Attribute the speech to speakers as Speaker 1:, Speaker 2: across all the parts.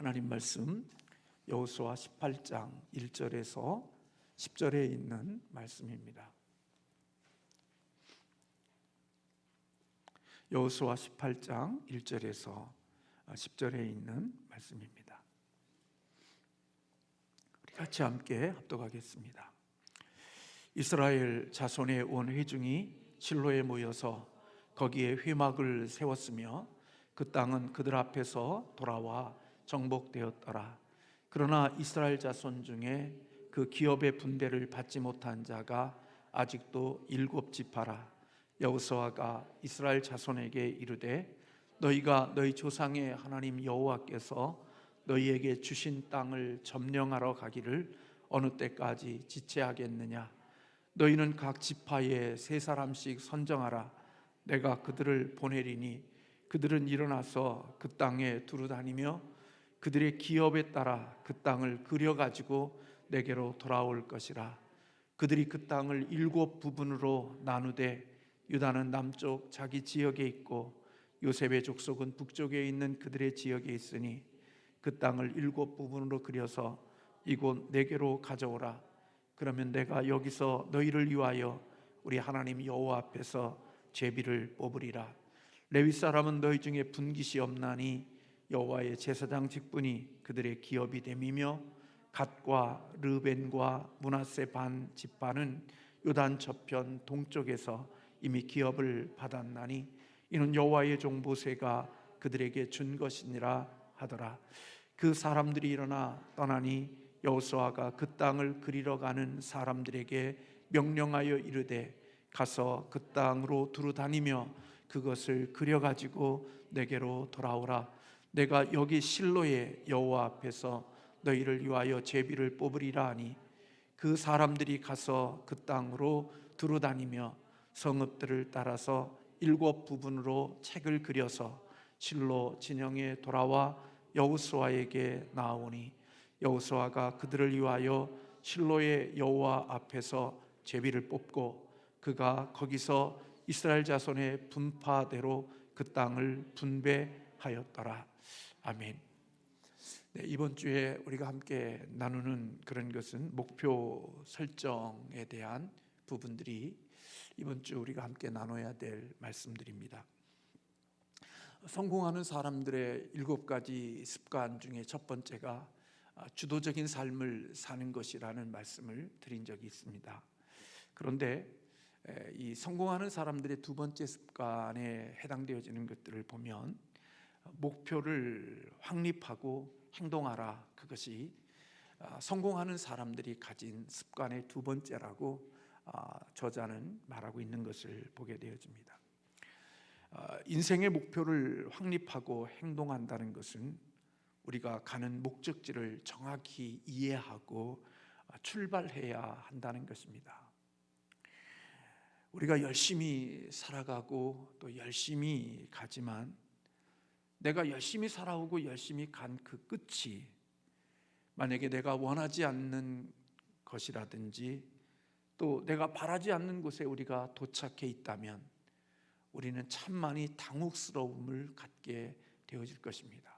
Speaker 1: 하나님 말씀 여호수아 18장 1절에서 10절에 있는 말씀입니다. 여호수아 18장 1절에서 10절에 있는 말씀입니다. 우리 같이 함께 합독하겠습니다. 이스라엘 자손의 온 회중이 실로에 모여서 거기에 회막을 세웠으며 그 땅은 그들 앞에서 돌아와 정복되었더라. 그러나 이스라엘 자손 중에 그 기업의 분배를 받지 못한 자가 아직도 7지파라. 여호수아가 이스라엘 자손에게 이르되 너희가 너희 조상의 하나님 여호와께서 너희에게 주신 땅을 점령하러 가기를 어느 때까지 지체하겠느냐? 너희는 각 지파에 3사람씩 선정하라. 내가 그들을 보내리니 그들은 일어나서 그 땅에 두루 다니며 그들의 기업에 따라 그 땅을 그려가지고 내게로 돌아올 것이라. 그들이 그 땅을 7부분으로 나누되 유다는 남쪽 자기 지역에 있고 요셉의 족속은 북쪽에 있는 그들의 지역에 있으니 그 땅을 7부분으로 그려서 이곳 내게로 가져오라. 그러면 내가 여기서 너희를 위하여 우리 하나님 여호와 앞에서 제비를 뽑으리라. 레위 사람은 너희 중에 분깃이 없나니 여호와의 제사장 직분이 그들의 기업이 됨이며 갓과 르벤과 므낫세 반 지파는 요단 저편 동쪽에서 이미 기업을 받았나니 이는 여호와의 종 모세가 그들에게 준 것이니라 하더라. 그 사람들이 일어나 떠나니 여호수아가 그 땅을 그리러 가는 사람들에게 명령하여 이르되 가서 그 땅으로 두루 다니며 그것을 그려가지고 내게로 돌아오라. 내가 여기 실로의 여호와 앞에서 너희를 위하여 제비를 뽑으리라 하니 그 사람들이 가서 그 땅으로 두루 다니며 성읍들을 따라서 7부분으로 책을 그려서 실로 진영에 돌아와 여호수아에게 나아오니 여호수아가 그들을 위하여 실로의 여호와 앞에서 제비를 뽑고 그가 거기서 이스라엘 자손의 분파대로 그 땅을 분배하였더라. 아멘. 네, 이번 주에 우리가 함께 나누는 그런 것은 목표 설정에 대한 부분들이 이번 주 우리가 함께 나눠야 될 말씀들입니다. 성공하는 사람들의 7가지 습관 중에 첫 번째가 주도적인 삶을 사는 것이라는 말씀을 드린 적이 있습니다. 그런데 이 성공하는 사람들의 두 번째 습관에 해당되어지는 것들을 보면 목표를 확립하고 행동하라, 그것이 성공하는 사람들이 가진 습관의 두 번째라고 저자는 말하고 있는 것을 보게 되어집니다. 인생의 목표를 확립하고 행동한다는 것은 우리가 가는 목적지를 정확히 이해하고 출발해야 한다는 것입니다. 우리가 열심히 살아가고 또 열심히 가지만 내가 열심히 살아오고 열심히 간 그 끝이 만약에 내가 원하지 않는 것이라든지 또 내가 바라지 않는 곳에 우리가 도착해 있다면 우리는 참 많이 당혹스러움을 갖게 되어질 것입니다.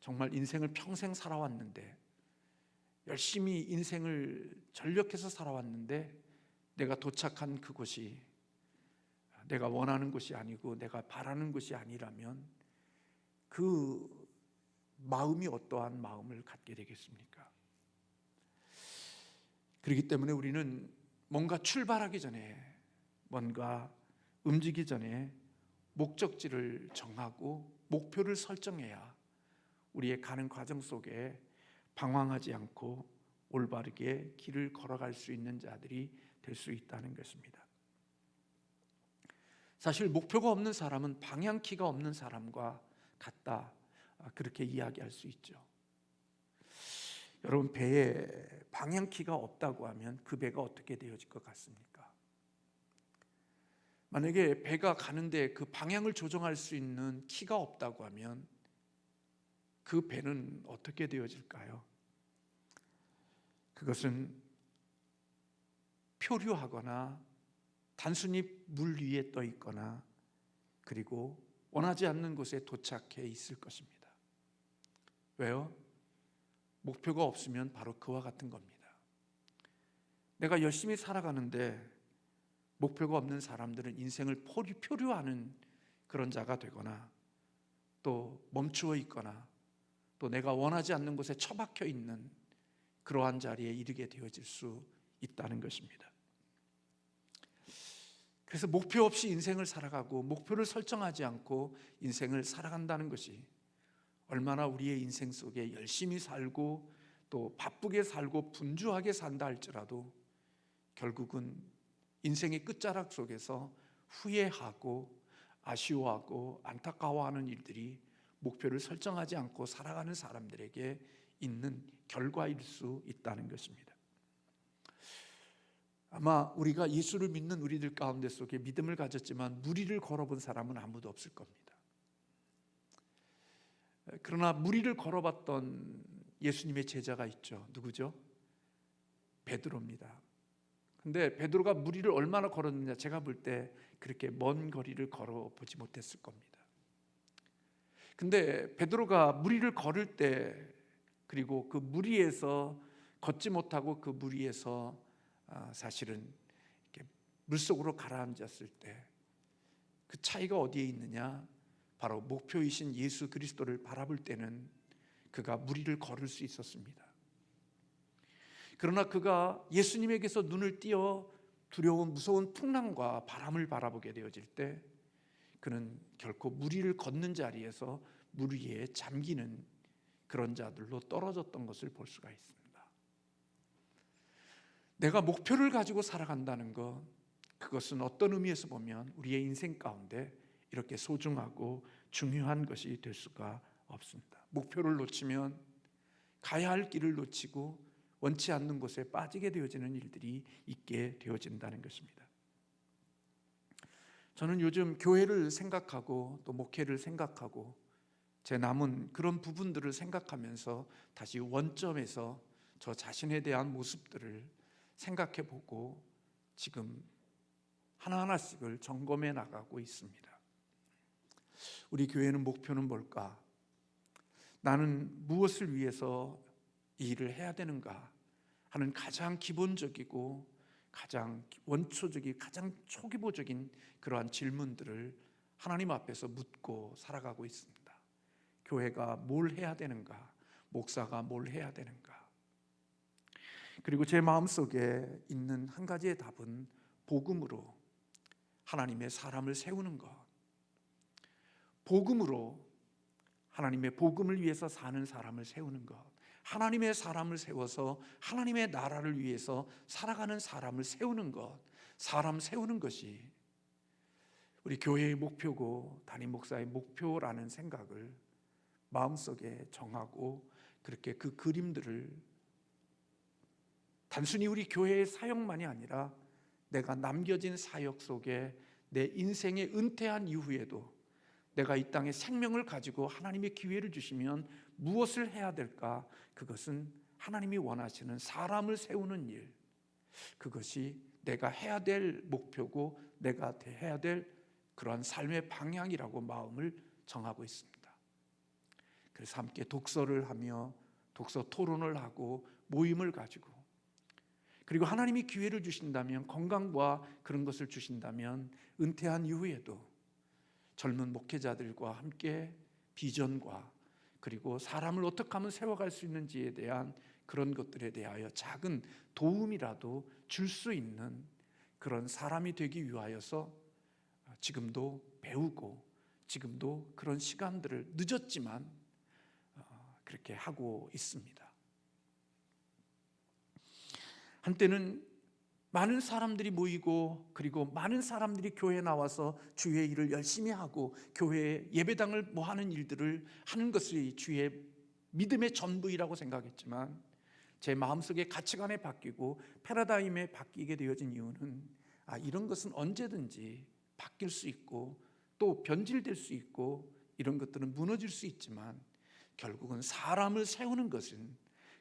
Speaker 1: 정말 인생을 평생 살아왔는데 열심히 인생을 전력해서 살아왔는데 내가 도착한 그곳이 내가 원하는 곳이 아니고 내가 바라는 곳이 아니라면 그 마음이 어떠한 마음을 갖게 되겠습니까? 그렇기 때문에 우리는 뭔가 출발하기 전에, 뭔가 움직이기 전에 목적지를 정하고 목표를 설정해야 우리의 가는 과정 속에 방황하지 않고 올바르게 길을 걸어갈 수 있는 자들이 될 수 있다는 것입니다. 사실 목표가 없는 사람은 방향키가 없는 사람과 같다, 그렇게 이야기할 수 있죠. 여러분, 배에 방향키가 없다고 하면 그 배가 어떻게 되어질 것 같습니까? 만약에 배가 가는데 그 방향을 조정할 수 있는 키가 없다고 하면 그 배는 어떻게 되어질까요? 그것은 표류하거나 단순히 물 위에 떠 있거나 그리고 원하지 않는 곳에 도착해 있을 것입니다. 왜요? 목표가 없으면 바로 그와 같은 겁니다. 내가 열심히 살아가는데 목표가 없는 사람들은 인생을 표류하는 그런 자가 되거나 또 멈추어 있거나 또 내가 원하지 않는 곳에 처박혀 있는 그러한 자리에 이르게 되어질 수 있다는 것입니다. 그래서 목표 없이 인생을 살아가고 목표를 설정하지 않고 인생을 살아간다는 것이 얼마나 우리의 인생 속에 열심히 살고 또 바쁘게 살고 분주하게 산다 할지라도 결국은 인생의 끝자락 속에서 후회하고 아쉬워하고 안타까워하는 일들이 목표를 설정하지 않고 살아가는 사람들에게 있는 결과일 수 있다는 것입니다. 아마 우리가 예수를 믿는 우리들 가운데 속에 믿음을 가졌지만 무리를 걸어본 사람은 아무도 없을 겁니다. 그러나 무리를 걸어봤던 예수님의 제자가 있죠. 누구죠? 베드로입니다. 근데 베드로가 무리를 얼마나 걸었느냐, 제가 볼 때 그렇게 먼 거리를 걸어보지 못했을 겁니다. 근데 베드로가 무리를 걸을 때, 그리고 그 무리에서 걷지 못하고 그 무리에서 사실은 이렇게 물속으로 가라앉았을 때 그 차이가 어디에 있느냐? 바로 목표이신 예수 그리스도를 바라볼 때는 그가 무리를 걸을 수 있었습니다. 그러나 그가 예수님에게서 눈을 띄어 두려운 무서운 풍랑과 바람을 바라보게 되어질 때 그는 결코 무리를 걷는 자리에서 무리에 잠기는 그런 자들로 떨어졌던 것을 볼 수가 있습니다. 내가 목표를 가지고 살아간다는 것, 그것은 어떤 의미에서 보면 우리의 인생 가운데 이렇게 소중하고 중요한 것이 될 수가 없습니다. 목표를 놓치면 가야 할 길을 놓치고 원치 않는 곳에 빠지게 되어지는 일들이 있게 되어진다는 것입니다. 저는 요즘 교회를 생각하고 또 목회를 생각하고 제 남은 그런 부분들을 생각하면서 다시 원점에서 저 자신에 대한 모습들을 생각해 보고 지금 하나하나씩을 점검해 나가고 있습니다. 우리 교회는 목표는 뭘까? 나는 무엇을 위해서 이 일을 해야 되는가 하는 가장 기본적이고 가장 원초적인, 가장 초기보적인 그러한 질문들을 하나님 앞에서 묻고 살아가고 있습니다. 교회가 뭘 해야 되는가? 목사가 뭘 해야 되는가? 그리고 제 마음속에 있는 한 가지의 답은 복음으로 하나님의 사람을 세우는 것, 복음으로 하나님의 복음을 위해서 사는 사람을 세우는 것, 하나님의 사람을 세워서 하나님의 나라를 위해서 살아가는 사람을 세우는 것, 사람 세우는 것이 우리 교회의 목표고 담임 목사의 목표라는 생각을 마음속에 정하고 그렇게 그 그림들을 단순히 우리 교회의 사역만이 아니라 내가 남겨진 사역 속에 내 인생의 은퇴한 이후에도 내가 이 땅에 생명을 가지고 하나님의 기회를 주시면 무엇을 해야 될까? 그것은 하나님이 원하시는 사람을 세우는 일, 그것이 내가 해야 될 목표고 내가 해야 될 그러한 삶의 방향이라고 마음을 정하고 있습니다. 그래서 함께 독서를 하며 독서 토론을 하고 모임을 가지고, 그리고 하나님이 기회를 주신다면, 건강과 그런 것을 주신다면 은퇴한 이후에도 젊은 목회자들과 함께 비전과 그리고 사람을 어떻게 하면 세워갈 수 있는지에 대한 그런 것들에 대하여 작은 도움이라도 줄 수 있는 그런 사람이 되기 위하여서 지금도 배우고 지금도 그런 시간들을 늦었지만 그렇게 하고 있습니다. 한때는 많은 사람들이 모이고 그리고 많은 사람들이 교회에 나와서 주의 일을 열심히 하고 교회에 예배당을 하는 일들을 하는 것이 주의 믿음의 전부이라고 생각했지만 제 마음속의 가치관이 바뀌고 패러다임에 바뀌게 되어진 이유는 이런 것은 언제든지 바뀔 수 있고 또 변질될 수 있고 이런 것들은 무너질 수 있지만 결국은 사람을 세우는 것은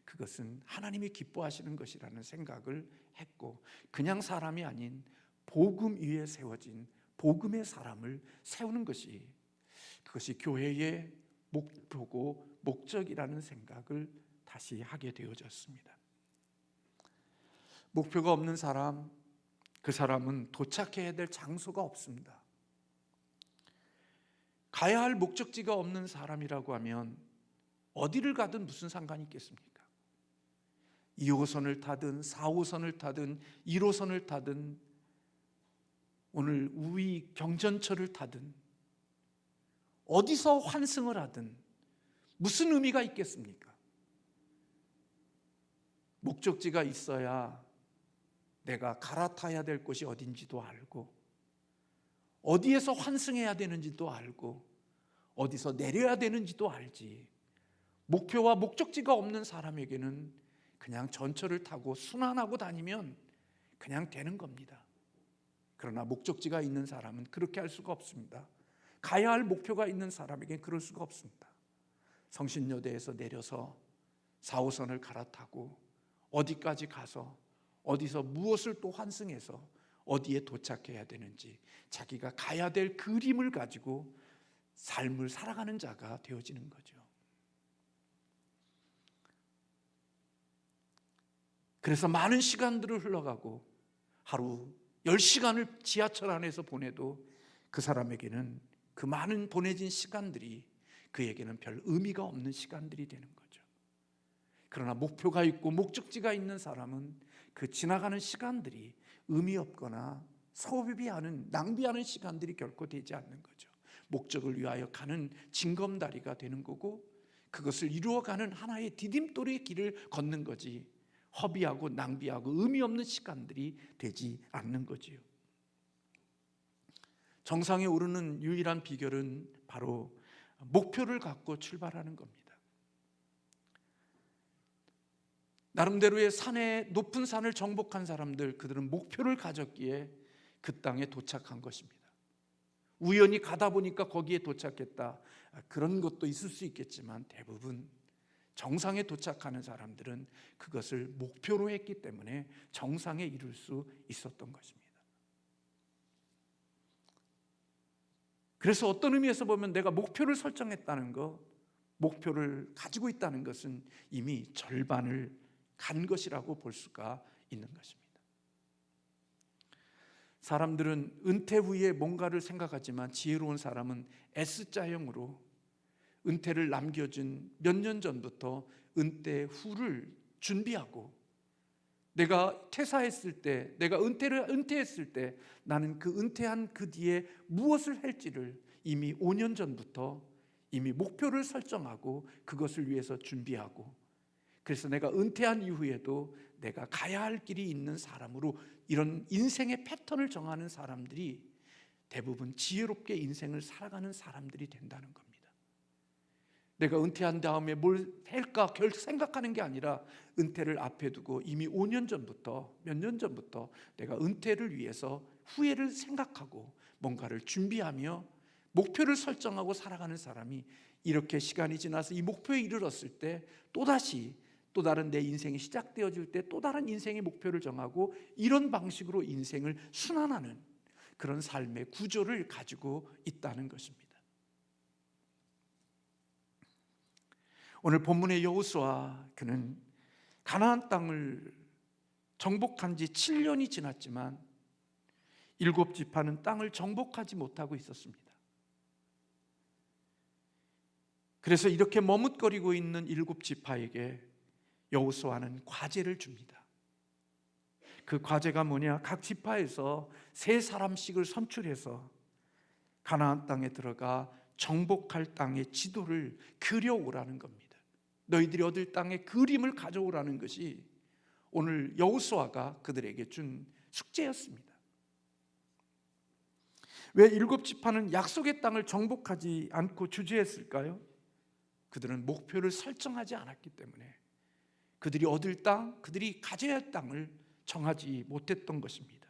Speaker 1: 그것은 하나님이 기뻐하시는 것이라는 생각을 했고, 그냥 사람이 아닌 복음 위에 세워진 복음의 사람을 세우는 것이 그것이 교회의 목표고 목적이라는 생각을 다시 하게 되어졌습니다. 목표가 없는 사람, 그 사람은 도착해야 될 장소가 없습니다. 가야 할 목적지가 없는 사람이라고 하면 어디를 가든 무슨 상관이 있겠습니까? 2호선을 타든 4호선을 타든 1호선을 타든 오늘 우위 경전철을 타든 어디서 환승을 하든 무슨 의미가 있겠습니까? 목적지가 있어야 내가 갈아타야 될 곳이 어딘지도 알고, 어디에서 환승해야 되는지도 알고, 어디서 내려야 되는지도 알지. 목표와 목적지가 없는 사람에게는 그냥 전철을 타고 순환하고 다니면 그냥 되는 겁니다. 그러나 목적지가 있는 사람은 그렇게 할 수가 없습니다. 가야 할 목표가 있는 사람에게는 그럴 수가 없습니다. 성신여대에서 내려서 4호선을 갈아타고 어디까지 가서 어디서 무엇을 또 환승해서 어디에 도착해야 되는지 자기가 가야 될 그림을 가지고 삶을 살아가는 자가 되어지는 거죠. 그래서 많은 시간들을 흘러가고 하루 10시간을 지하철 안에서 보내도 그 사람에게는 그 많은 보내진 시간들이 그에게는 별 의미가 없는 시간들이 되는 거죠. 그러나 목표가 있고 목적지가 있는 사람은 그 지나가는 시간들이 의미 없거나 소비하는, 낭비하는 시간들이 결코 되지 않는 거죠. 목적을 위하여 가는 징검다리가 되는 거고, 그것을 이루어가는 하나의 디딤돌의 길을 걷는 거지 허비하고 낭비하고 의미 없는 시간들이 되지 않는 거지요. 정상에 오르는 유일한 비결은 바로 목표를 갖고 출발하는 겁니다. 나름대로의 산에, 높은 산을 정복한 사람들, 그들은 목표를 가졌기에 그 땅에 도착한 것입니다. 우연히 가다 보니까 거기에 도착했다, 그런 것도 있을 수 있겠지만 대부분 정상에 도착하는 사람들은 그것을 목표로 했기 때문에 정상에 이룰 수 있었던 것입니다. 그래서 어떤 의미에서 보면 내가 목표를 설정했다는 것, 목표를 가지고 있다는 것은 이미 절반을 간 것이라고 볼 수가 있는 것입니다. 사람들은 은퇴 후에 뭔가를 생각하지만 지혜로운 사람은 S자형으로 은퇴를 남겨준 몇 년 전부터 은퇴 후를 준비하고, 내가 퇴사했을 때, 내가 은퇴했을 때 나는 그 은퇴한 그 뒤에 무엇을 할지를 이미 5년 전부터 이미 목표를 설정하고 그것을 위해서 준비하고, 그래서 내가 은퇴한 이후에도 내가 가야 할 길이 있는 사람으로 이런 인생의 패턴을 정하는 사람들이 대부분 지혜롭게 인생을 살아가는 사람들이 된다는 겁니다. 내가 은퇴한 다음에 뭘 할까 생각하는 게 아니라 은퇴를 앞에 두고 이미 5년 전부터, 몇 년 전부터 내가 은퇴를 위해서 후회를 생각하고 뭔가를 준비하며 목표를 설정하고 살아가는 사람이, 이렇게 시간이 지나서 이 목표에 이르렀을 때 또다시 또 다른 내 인생이 시작되어질 때 또 다른 인생의 목표를 정하고 이런 방식으로 인생을 순환하는 그런 삶의 구조를 가지고 있다는 것입니다. 오늘 본문의 여호수아, 그는 가나안 땅을 정복한 지 7년이 지났지만 7지파는 땅을 정복하지 못하고 있었습니다. 그래서 이렇게 머뭇거리고 있는 7지파에게 여호수아는 과제를 줍니다. 그 과제가 뭐냐? 각 지파에서 3사람씩을 선출해서 가나안 땅에 들어가 정복할 땅의 지도를 그려오라는 겁니다. 너희들이 얻을 땅의 그림을 가져오라는 것이 오늘 여호수아가 그들에게 준 숙제였습니다. 왜 7지파는 약속의 땅을 정복하지 않고 주저했을까요? 그들은 목표를 설정하지 않았기 때문에 그들이 얻을 땅, 그들이 가져야 할 땅을 정하지 못했던 것입니다.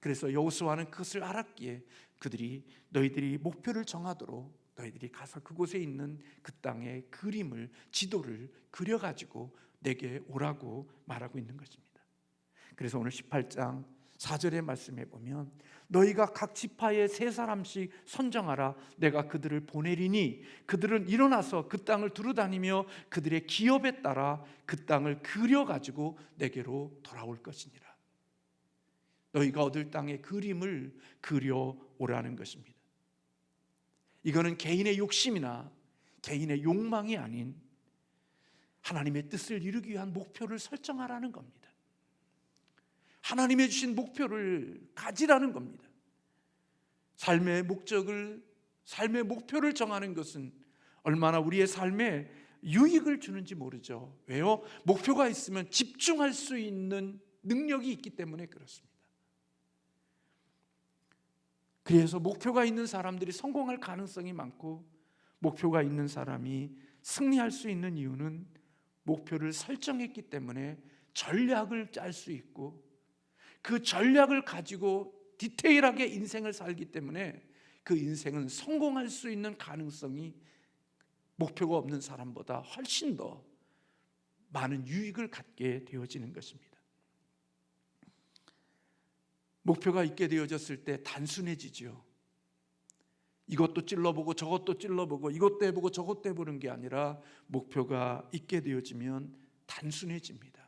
Speaker 1: 그래서 여호수아는 그것을 알았기에 그들이 너희들이 목표를 정하도록 너희들이 가서 그곳에 있는 그 땅의 그림을, 지도를 그려가지고 내게 오라고 말하고 있는 것입니다. 그래서 오늘 18장 4절의 말씀에 보면 너희가 각 지파에 3사람씩 선정하라. 내가 그들을 보내리니 그들은 일어나서 그 땅을 두루다니며 그들의 기업에 따라 그 땅을 그려가지고 내게로 돌아올 것이니라. 너희가 얻을 땅의 그림을 그려오라는 것입니다. 이거는 개인의 욕심이나 개인의 욕망이 아닌 하나님의 뜻을 이루기 위한 목표를 설정하라는 겁니다. 하나님의 주신 목표를 가지라는 겁니다. 삶의 목표를 정하는 것은 얼마나 우리의 삶에 유익을 주는지 모르죠. 왜요? 목표가 있으면 집중할 수 있는 능력이 있기 때문에 그렇습니다. 그래서 목표가 있는 사람들이 성공할 가능성이 많고, 목표가 있는 사람이 승리할 수 있는 이유는 목표를 설정했기 때문에 전략을 짤 수 있고, 그 전략을 가지고 디테일하게 인생을 살기 때문에 그 인생은 성공할 수 있는 가능성이 목표가 없는 사람보다 훨씬 더 많은 유익을 갖게 되어지는 것입니다. 목표가 있게 되어졌을 때 단순해지죠. 이것도 찔러보고 저것도 찔러보고 이것도 해보고 저것도 해보는 게 아니라 목표가 있게 되어지면 단순해집니다.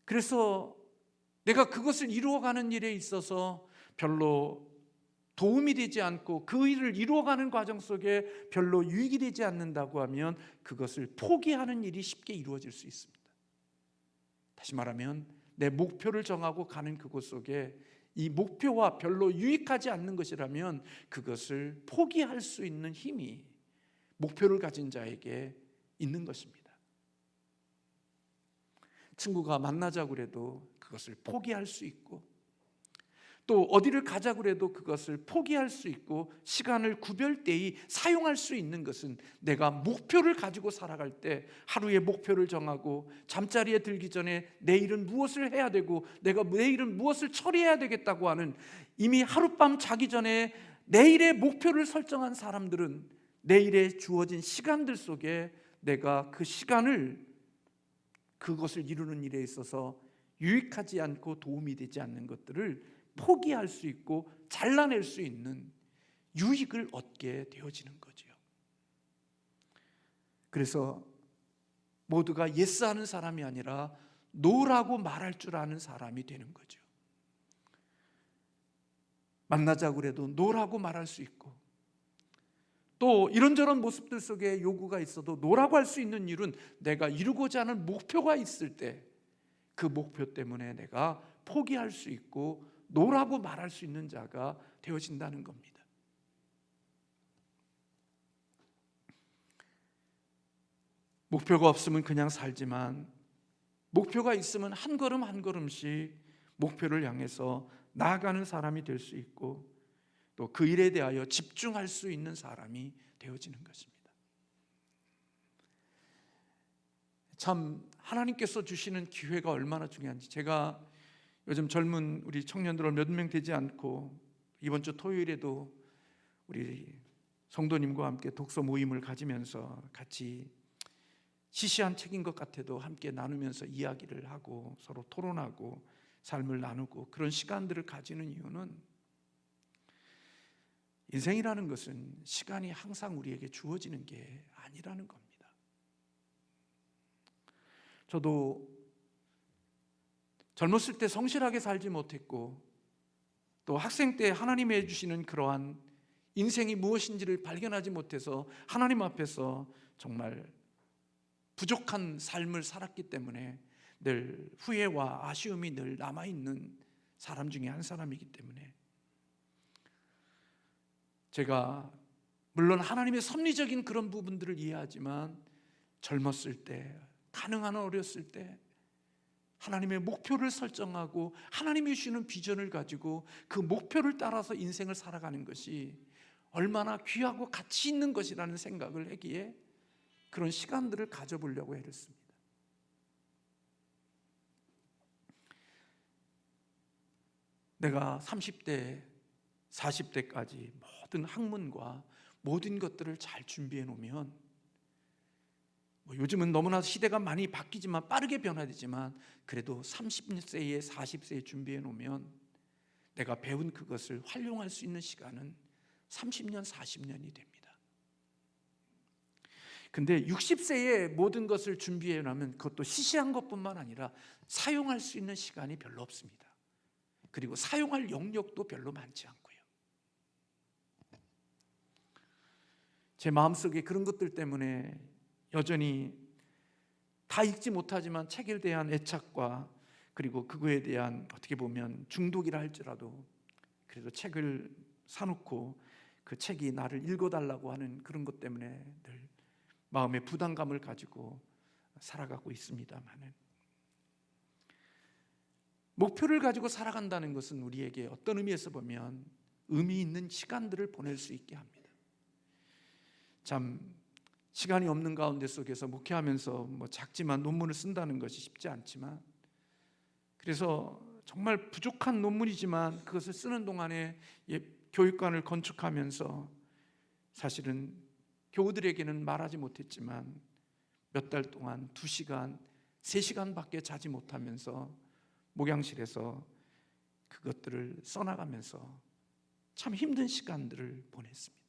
Speaker 1: 그래서 내가 그것을 이루어가는 일에 있어서 별로 도움이 되지 않고 그 일을 이루어가는 과정 속에 별로 유익이 되지 않는다고 하면 그것을 포기하는 일이 쉽게 이루어질 수 있습니다. 다시 말하면 내 목표를 정하고 가는 그곳 속에 이 목표와 별로 유익하지 않는 것이라면 그것을 포기할 수 있는 힘이 목표를 가진 자에게 있는 것입니다. 친구가 만나자고 해도 그것을 포기할 수 있고, 또 어디를 가자고 해도 그것을 포기할 수 있고, 시간을 구별되이 사용할 수 있는 것은 내가 목표를 가지고 살아갈 때 하루의 목표를 정하고 잠자리에 들기 전에 내일은 무엇을 해야 되고 내가 내일은 무엇을 처리해야 되겠다고 하는, 이미 하룻밤 자기 전에 내일의 목표를 설정한 사람들은 내일에 주어진 시간들 속에 내가 그 시간을 그것을 이루는 일에 있어서 유익하지 않고 도움이 되지 않는 것들을 포기할 수 있고 잘라낼 수 있는 유익을 얻게 되어지는 거죠. 그래서 모두가 예스하는 사람이 아니라 노라고 말할 줄 아는 사람이 되는 거죠. 만나자고 해도 노라고 말할 수 있고, 또 이런저런 모습들 속에 요구가 있어도 노라고 할 수 있는 일은 내가 이루고자 하는 목표가 있을 때 그 목표 때문에 내가 포기할 수 있고 노라고 말할 수 있는 자가 되어진다는 겁니다. 목표가 없으면 그냥 살지만 목표가 있으면 한 걸음 한 걸음씩 목표를 향해서 나아가는 사람이 될 수 있고, 또 그 일에 대하여 집중할 수 있는 사람이 되어지는 것입니다. 참 하나님께서 주시는 기회가 얼마나 중요한지, 제가 요즘 젊은 우리 청년들 몇 명 되지 않고 이번 주 토요일에도 우리 성도님과 함께 독서 모임을 가지면서 같이 시시한 책인 것 같아도 함께 나누면서 이야기를 하고 서로 토론하고 삶을 나누고 그런 시간들을 가지는 이유는, 인생이라는 것은 시간이 항상 우리에게 주어지는 게 아니라는 겁니다. 저도 젊었을 때 성실하게 살지 못했고, 또 학생 때 하나님이 해주시는 그러한 인생이 무엇인지를 발견하지 못해서 하나님 앞에서 정말 부족한 삶을 살았기 때문에 늘 후회와 아쉬움이 늘 남아있는 사람 중에 한 사람이기 때문에, 제가 물론 하나님의 섭리적인 그런 부분들을 이해하지만 젊었을 때, 가능한 어렸을 때 하나님의 목표를 설정하고 하나님이 주시는 비전을 가지고 그 목표를 따라서 인생을 살아가는 것이 얼마나 귀하고 가치 있는 것이라는 생각을 하기에 그런 시간들을 가져보려고 애렸습니다. 내가 30대, 40대까지 모든 학문과 모든 것들을 잘 준비해 놓으면 요즘은 너무나 시대가 많이 바뀌지만 빠르게 변화되지만 그래도 30세에 40세에 준비해 놓으면 내가 배운 그것을 활용할 수 있는 시간은 30년 40년이 됩니다. 근데 60세에 모든 것을 준비해 놓으면 그것도 시시한 것뿐만 아니라 사용할 수 있는 시간이 별로 없습니다. 그리고 사용할 영역도 별로 많지 않고요. 제 마음속에 그런 것들 때문에 여전히 다 읽지 못하지만 책에 대한 애착과 그리고 그거에 대한 어떻게 보면 중독이라 할지라도 그래도 책을 사놓고 그 책이 나를 읽어달라고 하는 그런 것 때문에 늘 마음의 부담감을 가지고 살아가고 있습니다만은, 목표를 가지고 살아간다는 것은 우리에게 어떤 의미에서 보면 의미 있는 시간들을 보낼 수 있게 합니다. 참 시간이 없는 가운데 속에서 목회하면서 작지만 논문을 쓴다는 것이 쉽지 않지만, 그래서 정말 부족한 논문이지만 그것을 쓰는 동안에 교육관을 건축하면서 사실은 교우들에게는 말하지 못했지만 몇 달 동안 2시간, 3시간밖에 자지 못하면서 목양실에서 그것들을 써나가면서 참 힘든 시간들을 보냈습니다.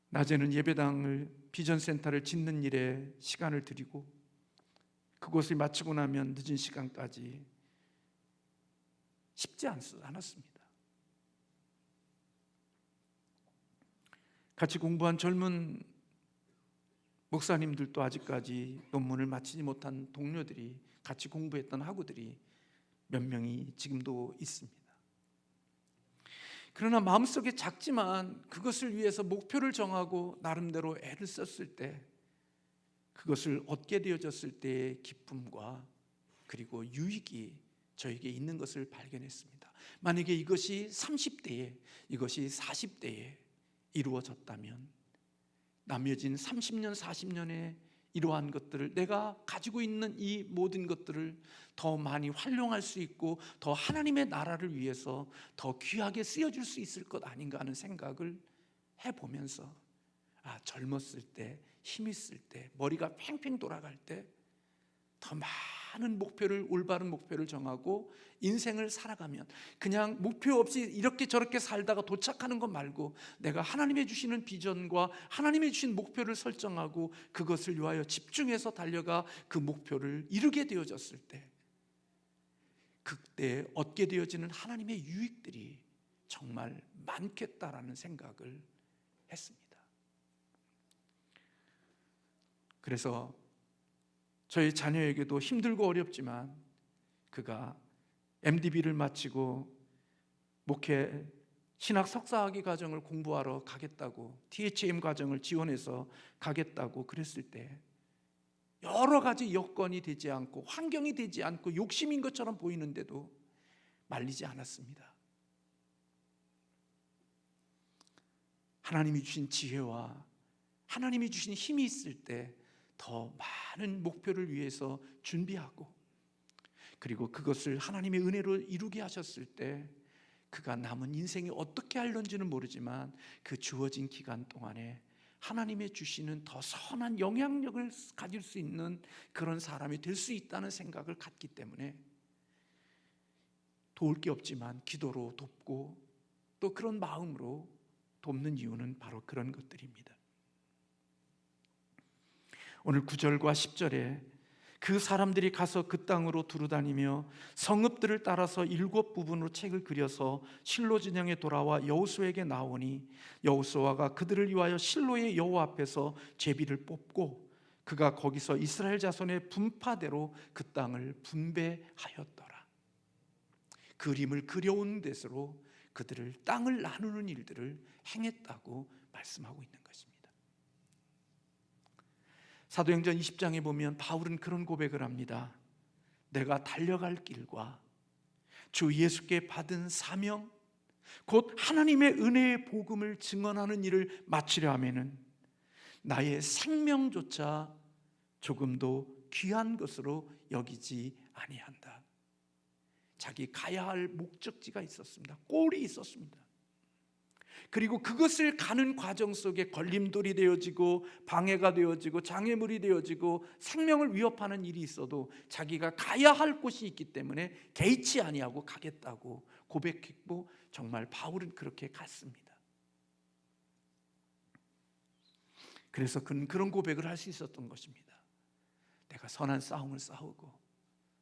Speaker 1: 낮에는 예배당을, 비전센터를 짓는 일에 시간을 들이고 그것을 마치고 나면 늦은 시간까지 쉽지 않았습니다. 같이 공부한 젊은 목사님들도 아직까지 논문을 마치지 못한 동료들이, 같이 공부했던 학우들이 몇 명이 지금도 있습니다. 그러나 마음속에 작지만 그것을 위해서 목표를 정하고 나름대로 애를 썼을 때, 그것을 얻게 되어졌을 때의 기쁨과 그리고 유익이 저에게 있는 것을 발견했습니다. 만약에 이것이 30대에, 이것이 40대에 이루어졌다면 남겨진 30년, 40년에 이러한 것들을, 내가 가지고 있는 이 모든 것들을 더 많이 활용할 수 있고 더 하나님의 나라를 위해서 더 귀하게 쓰여질 수 있을 것 아닌가 하는 생각을 해보면서, 젊었을 때, 힘 있을 때, 머리가 팽팽 돌아갈 때 더 많은 목표를, 올바른 목표를 정하고 인생을 살아가면, 그냥 목표 없이 이렇게 저렇게 살다가 도착하는 것 말고 내가 하나님의 주시는 비전과 하나님의 주신 목표를 설정하고 그것을 위하여 집중해서 달려가 그 목표를 이루게 되어졌을 때, 그때 얻게 되어지는 하나님의 유익들이 정말 많겠다라는 생각을 했습니다. 그래서 저희 자녀에게도 힘들고 어렵지만 그가 MDB를 마치고 목회 신학 석사학위 과정을 공부하러 가겠다고, THM 과정을 지원해서 가겠다고 그랬을 때 여러 가지 여건이 되지 않고 환경이 되지 않고 욕심인 것처럼 보이는데도 말리지 않았습니다. 하나님이 주신 지혜와 하나님이 주신 힘이 있을 때 더 많은 목표를 위해서 준비하고, 그리고 그것을 하나님의 은혜로 이루게 하셨을 때 그가 남은 인생이 어떻게 할런지는 모르지만 그 주어진 기간 동안에 하나님의 주시는 더 선한 영향력을 가질 수 있는 그런 사람이 될 수 있다는 생각을 갖기 때문에 도울 게 없지만 기도로 돕고 또 그런 마음으로 돕는 이유는 바로 그런 것들입니다. 오늘 9절과 10절에 그 사람들이 가서 그 땅으로 두루다니며 성읍들을 따라서 7부분으로 책을 그려서 실로 진영에 돌아와 여호수아에게 나오니 여호수아가 그들을 위하여 실로의 여호와 앞에서 제비를 뽑고 그가 거기서 이스라엘 자손의 분파대로 그 땅을 분배하였더라. 그림을 그려온 데서로 그들을 땅을 나누는 일들을 행했다고 말씀하고 있는 것입니다. 사도행전 20장에 보면 바울은 그런 고백을 합니다. 내가 달려갈 길과 주 예수께 받은 사명, 곧 하나님의 은혜의 복음을 증언하는 일을 마치려 하면은 나의 생명조차 조금도 귀한 것으로 여기지 아니한다. 자기 가야 할 목적지가 있었습니다. 꼴이 있었습니다. 그리고 그것을 가는 과정 속에 걸림돌이 되어지고 방해가 되어지고 장애물이 되어지고 생명을 위협하는 일이 있어도 자기가 가야 할 곳이 있기 때문에 개의치 아니하고 가겠다고 고백했고, 정말 바울은 그렇게 갔습니다. 그래서 그는 그런 고백을 할 수 있었던 것입니다. 내가 선한 싸움을 싸우고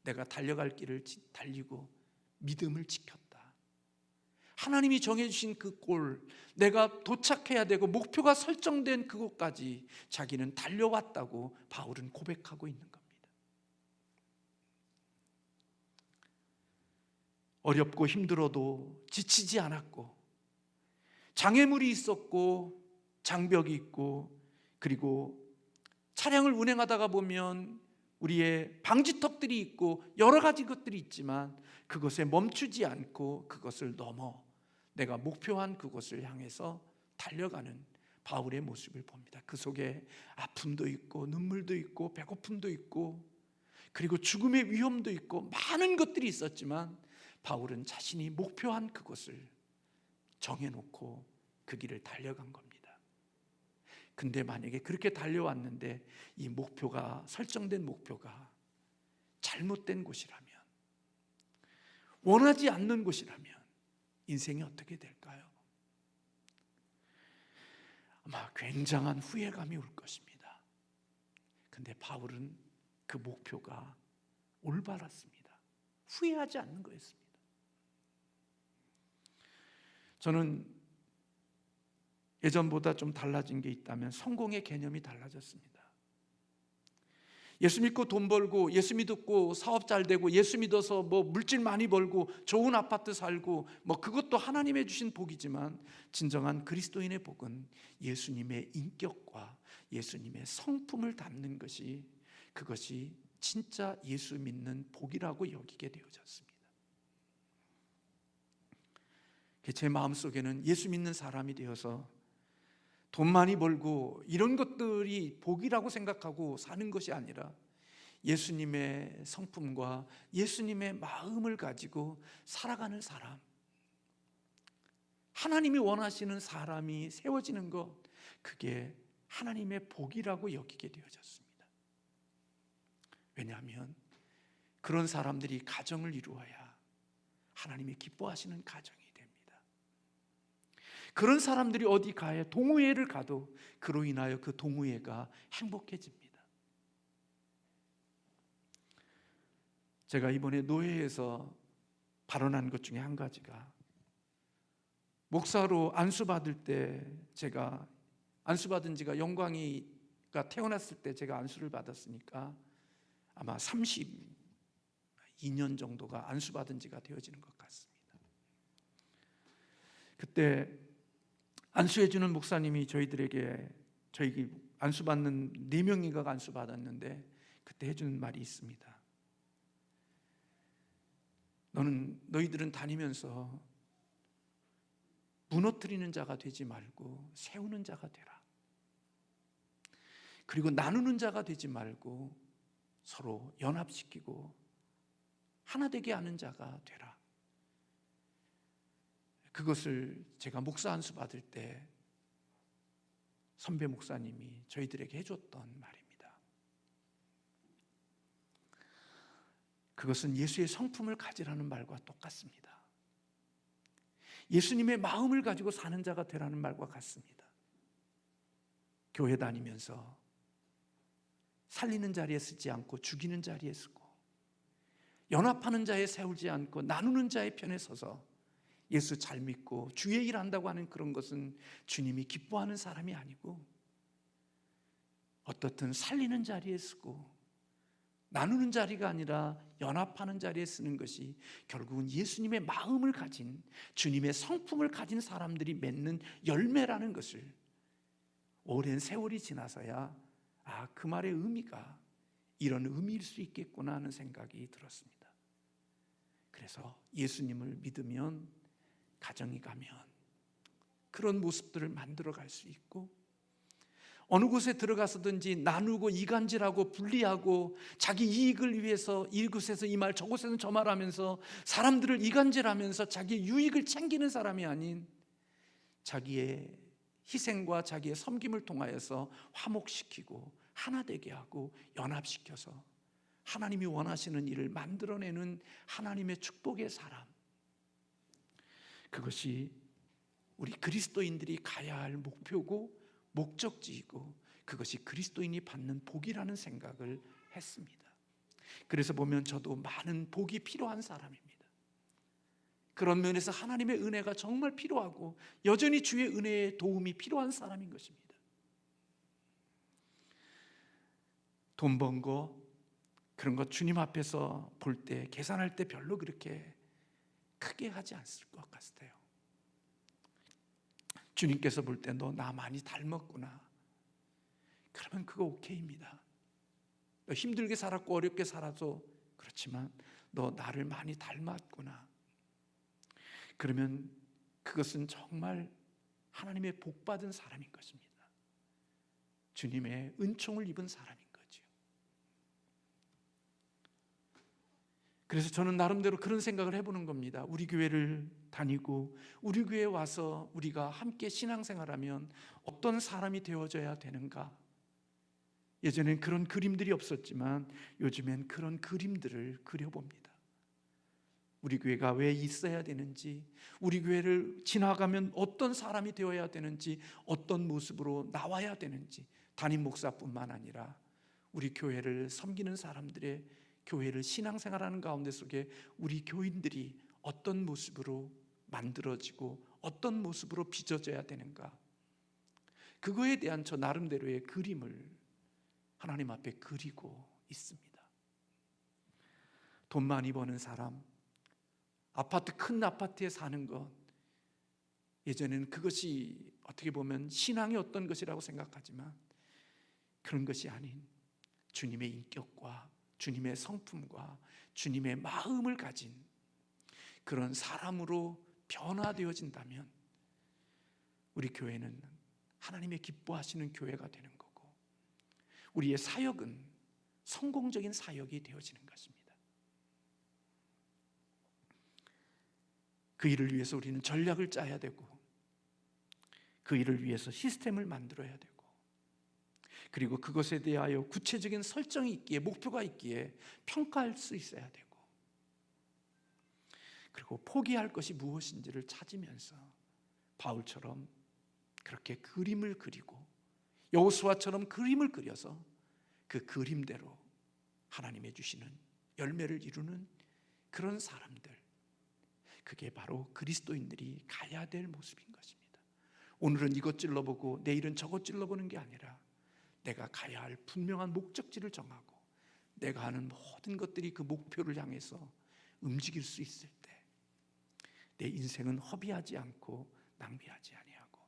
Speaker 1: 내가 달려갈 길을 달리고 믿음을 지켰다. 하나님이 정해주신 그 골, 내가 도착해야 되고 목표가 설정된 그곳까지 자기는 달려왔다고 바울은 고백하고 있는 겁니다. 어렵고 힘들어도 지치지 않았고, 장애물이 있었고 장벽이 있고, 그리고 차량을 운행하다가 보면 우리의 방지턱들이 있고 여러 가지 것들이 있지만 그것에 멈추지 않고 그것을 넘어 내가 목표한 그곳을 향해서 달려가는 바울의 모습을 봅니다. 그 속에 아픔도 있고 눈물도 있고 배고픔도 있고 그리고 죽음의 위험도 있고 많은 것들이 있었지만 바울은 자신이 목표한 그곳을 정해놓고 그 길을 달려간 겁니다. 근데 만약에 그렇게 달려왔는데 이 목표가, 설정된 목표가 잘못된 곳이라면, 원하지 않는 곳이라면 인생이 어떻게 될까요? 아마 굉장한 후회감이 올 것입니다. 근데 바울은 그 목표가 올바랐습니다. 후회하지 않는 거였습니다. 저는 예전보다 좀 달라진 게 있다면 성공의 개념이 달라졌습니다. 예수 믿고 돈 벌고, 예수 믿고 사업 잘 되고, 예수 믿어서 뭐 물질 많이 벌고 좋은 아파트 살고, 뭐 그것도 하나님의 주신 복이지만 진정한 그리스도인의 복은 예수님의 인격과 예수님의 성품을 담는 것이, 그것이 진짜 예수 믿는 복이라고 여기게 되어졌습니다. 제 마음속에는 예수 믿는 사람이 되어서 돈 많이 벌고 이런 것들이 복이라고 생각하고 사는 것이 아니라 예수님의 성품과 예수님의 마음을 가지고 살아가는 사람, 하나님이 원하시는 사람이 세워지는 것, 그게 하나님의 복이라고 여기게 되어졌습니다. 왜냐하면 그런 사람들이 가정을 이루어야 하나님이 기뻐하시는 가정이 됩니다. 그런 사람들이 어디 가야, 동호회를 가도 그로 인하여 그 동호회가 행복해집니다. 제가 이번에 노회에서 발언한 것 중에 한 가지가, 목사로 안수받을 때, 제가 안수받은 지가, 영광이가 태어났을 때 제가 안수를 받았으니까 아마 32년 정도가 안수받은 지가 되어지는 것 같습니다. 그때 안수해주는 목사님이 저희들에게, 저희 안수받는 4명인가가 안수받았는데 그때 해주는 말이 있습니다. 너희들은 다니면서 무너뜨리는 자가 되지 말고 세우는 자가 되라. 그리고 나누는 자가 되지 말고 서로 연합시키고 하나 되게 하는 자가 되라. 그것을 제가 목사 안수 받을 때 선배 목사님이 저희들에게 해줬던 말입니다. 그것은 예수의 성품을 가지라는 말과 똑같습니다. 예수님의 마음을 가지고 사는 자가 되라는 말과 같습니다. 교회 다니면서 살리는 자리에 쓰지 않고 죽이는 자리에 쓰고, 연합하는 자에 세우지 않고 나누는 자의 편에 서서 예수 잘 믿고 주의 일 한다고 하는 그런 것은 주님이 기뻐하는 사람이 아니고, 어떻든 살리는 자리에 쓰고 나누는 자리가 아니라 연합하는 자리에 쓰는 것이 결국은 예수님의 마음을 가진, 주님의 성품을 가진 사람들이 맺는 열매라는 것을 오랜 세월이 지나서야 그 말의 의미가 이런 의미일 수 있겠구나 하는 생각이 들었습니다. 그래서 예수님을 믿으면, 가정이 가면 그런 모습들을 만들어갈 수 있고, 어느 곳에 들어가서든지 나누고 이간질하고 분리하고 자기 이익을 위해서 이곳에서 이 말 저곳에서 저 말하면서 사람들을 이간질하면서 자기 유익을 챙기는 사람이 아닌, 자기의 희생과 자기의 섬김을 통하여서 화목시키고 하나 되게 하고 연합시켜서 하나님이 원하시는 일을 만들어내는 하나님의 축복의 사람, 그것이 우리 그리스도인들이 가야 할 목표고 목적지이고 그것이 그리스도인이 받는 복이라는 생각을 했습니다. 그래서 보면 저도 많은 복이 필요한 사람입니다. 그런 면에서 하나님의 은혜가 정말 필요하고 여전히 주의 은혜의 도움이 필요한 사람인 것입니다. 돈 번 거 그런 거 주님 앞에서 볼 때 계산할 때 별로 그렇게 크게 하지 않을 것 같아요. 주님께서 볼 때 너 나 많이 닮았구나, 그러면 그거 오케이입니다. 너 힘들게 살았고 어렵게 살아도 그렇지만 너 나를 많이 닮았구나, 그러면 그것은 정말 하나님의 복받은 사람인 것입니다. 주님의 은총을 입은 사람인 거죠. 그래서 저는 나름대로 그런 생각을 해보는 겁니다. 우리 교회를 다니고 우리 교회에 와서 우리가 함께 신앙생활하면 어떤 사람이 되어져야 되는가. 예전엔 그런 그림들이 없었지만 요즘엔 그런 그림들을 그려봅니다. 우리 교회가 왜 있어야 되는지, 우리 교회를 지나가면 어떤 사람이 되어야 되는지, 어떤 모습으로 나와야 되는지, 담임 목사뿐만 아니라 우리 교회를 섬기는 사람들의 교회를 신앙생활하는 가운데 속에 우리 교인들이 어떤 모습으로 만들어지고 어떤 모습으로 빚어져야 되는가, 그거에 대한 저 나름대로의 그림을 하나님 앞에 그리고 있습니다. 돈 많이 버는 사람, 큰 아파트에 사는 것, 예전에는 그것이 어떻게 보면 신앙의 어떤 것이라고 생각하지만 그런 것이 아닌 주님의 인격과 주님의 성품과 주님의 마음을 가진 그런 사람으로 변화되어진다면 우리 교회는 하나님의 기뻐하시는 교회가 되는 거고 우리의 사역은 성공적인 사역이 되어지는 것입니다. 그 일을 위해서 우리는 전략을 짜야 되고 그 일을 위해서 시스템을 만들어야 되고 그리고 그것에 대하여 구체적인 설정이 있기에, 목표가 있기에 평가할 수 있어야 되고, 그리고 포기할 것이 무엇인지를 찾으면서 바울처럼 그렇게 그림을 그리고 여호수아처럼 그림을 그려서 그 그림대로 하나님의 주시는 열매를 이루는 그런 사람들, 그게 바로 그리스도인들이 가야 될 모습인 것입니다. 오늘은 이것 찔러보고 내일은 저것 찔러보는 게 아니라 내가 가야 할 분명한 목적지를 정하고 내가 하는 모든 것들이 그 목표를 향해서 움직일 수 있을 때 내 인생은 허비하지 않고 낭비하지 아니하고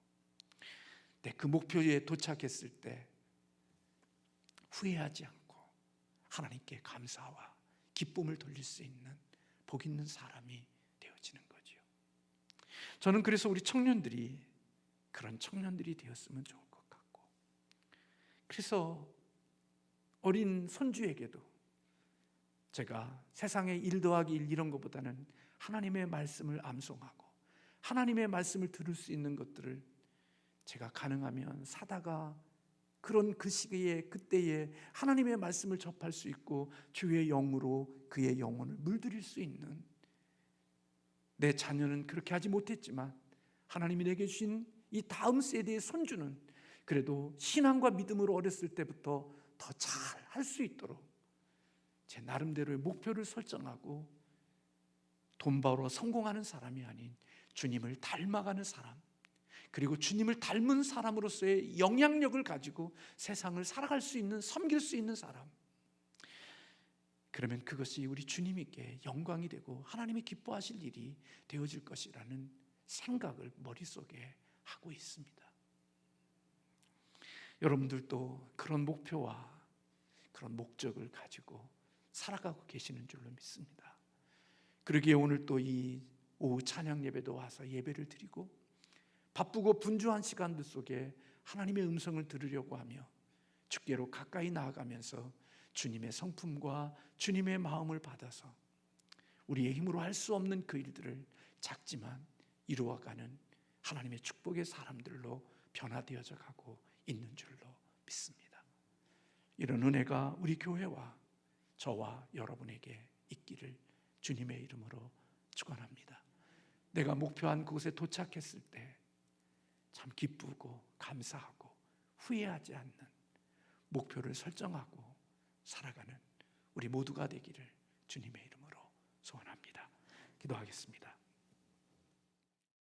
Speaker 1: 내 그 목표에 도착했을 때 후회하지 않고 하나님께 감사와 기쁨을 돌릴 수 있는 복 있는 사람이 되어지는 거죠. 저는 그래서 우리 청년들이 그런 청년들이 되었으면 좋을 것 같고, 그래서 어린 손주에게도 제가 세상에 1 더하기 1 이런 것보다는 하나님의 말씀을 암송하고 하나님의 말씀을 들을 수 있는 것들을 제가 가능하면 사다가 그런 그 시기에 그때에 하나님의 말씀을 접할 수 있고 주의 영으로 그의 영혼을 물들일 수 있는, 내 자녀는 그렇게 하지 못했지만 하나님이 내게 주신 이 다음 세대의 손주는 그래도 신앙과 믿음으로 어렸을 때부터 더 잘 할 수 있도록 제 나름대로의 목표를 설정하고 돈 벌어 성공하는 사람이 아닌 주님을 닮아가는 사람, 그리고 주님을 닮은 사람으로서의 영향력을 가지고 세상을 살아갈 수 있는, 섬길 수 있는 사람, 그러면 그것이 우리 주님께 영광이 되고 하나님이 기뻐하실 일이 되어질 것이라는 생각을 머릿속에 하고 있습니다. 여러분들도 그런 목표와 그런 목적을 가지고 살아가고 계시는 줄로 믿습니다. 그러기에 오늘 또 이 오후 찬양 예배도 와서 예배를 드리고 바쁘고 분주한 시간들 속에 하나님의 음성을 들으려고 하며 주께로 가까이 나아가면서 주님의 성품과 주님의 마음을 받아서 우리의 힘으로 할 수 없는 그 일들을 작지만 이루어가는 하나님의 축복의 사람들로 변화되어져 가고 있는 줄로 믿습니다. 이런 은혜가 우리 교회와 저와 여러분에게 있기를 주님의 이름으로 축원합니다. 내가 목표한 그곳에 도착했을 때 참 기쁘고 감사하고 후회하지 않는 목표를 설정하고 살아가는 우리 모두가 되기를 주님의 이름으로 소원합니다. 기도하겠습니다.